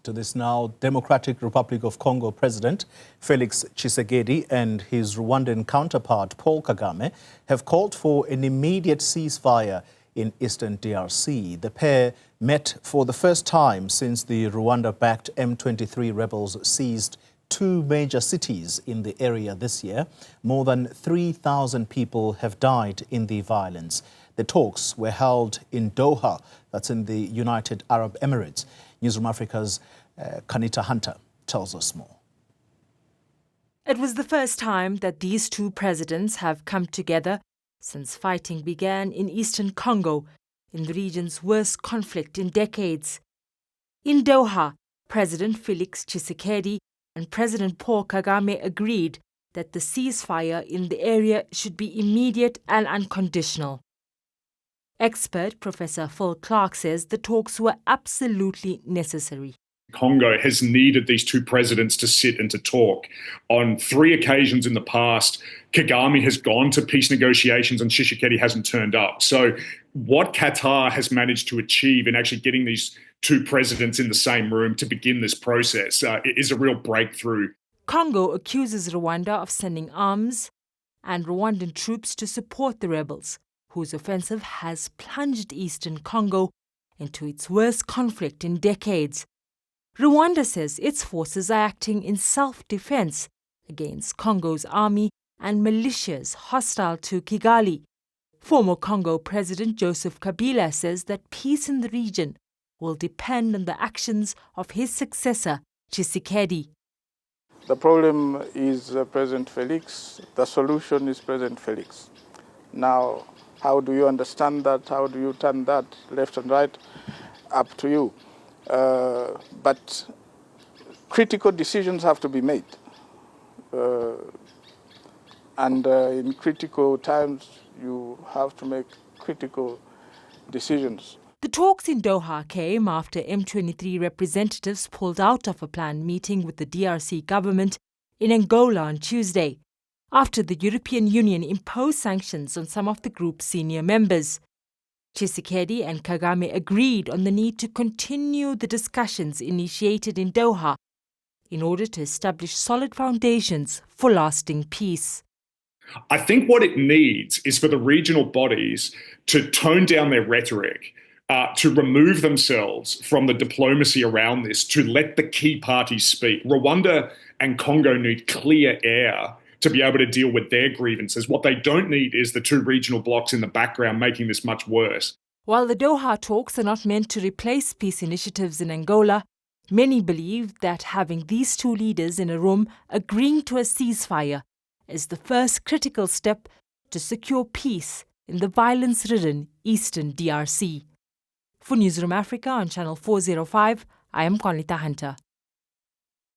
To this now, Democratic Republic of Congo President Felix Tshisekedi and his Rwandan counterpart Paul Kagame have called for an immediate ceasefire in eastern DRC. The pair met for the first time since the Rwanda-backed M23 rebels seized two major cities in the area this year. More than 3,000 people have died in the violence. The talks were held in Doha, that's in the United Arab Emirates. Newzroom Afrika's Qaanitah tells us more. It was the first time that these two presidents have come together since fighting began in eastern Congo, in the region's worst conflict in decades. In Doha, President Felix Tshisekedi and President Paul Kagame agreed that the ceasefire in the area should be immediate and unconditional. Expert Professor Felix says the talks were absolutely necessary. Congo has needed these two presidents to sit and to talk. On 3 occasions in the past, Kagame has gone to peace negotiations and Tshisekedi hasn't turned up. So what Qatar has managed to achieve in actually getting these two presidents in the same room to begin this process is a real breakthrough. Congo accuses Rwanda of sending arms and Rwandan troops to support the rebels, whose offensive has plunged eastern Congo into its worst conflict in decades. Rwanda says its forces are acting in self-defense against Congo's army and militias hostile to Kigali. Former Congo President Joseph Kabila says that peace in the region will depend on the actions of his successor, Tshisekedi. The problem is President Felix. The solution is President Felix. Now, how do you understand that? How do you turn that left and right? Up to you. But critical decisions have to be made. And in critical times, you have to make critical decisions. The talks in Doha came after M23 representatives pulled out of a planned meeting with the DRC government in Angola on Tuesday, after the European Union imposed sanctions on some of the group's senior members. Tshisekedi and Kagame agreed on the need to continue the discussions initiated in Doha in order to establish solid foundations for lasting peace. I think what it needs is for the regional bodies to tone down their rhetoric, to remove themselves from the diplomacy around this, to let the key parties speak. Rwanda and Congo need clear air to be able to deal with their grievances. What they don't need is the two regional blocs in the background making this much worse. While the Doha talks are not meant to replace peace initiatives in Angola, many believe that having these two leaders in a room agreeing to a ceasefire is the first critical step to secure peace in the violence-ridden eastern DRC. For Newzroom Afrika on Channel 405, I am Qaanitah.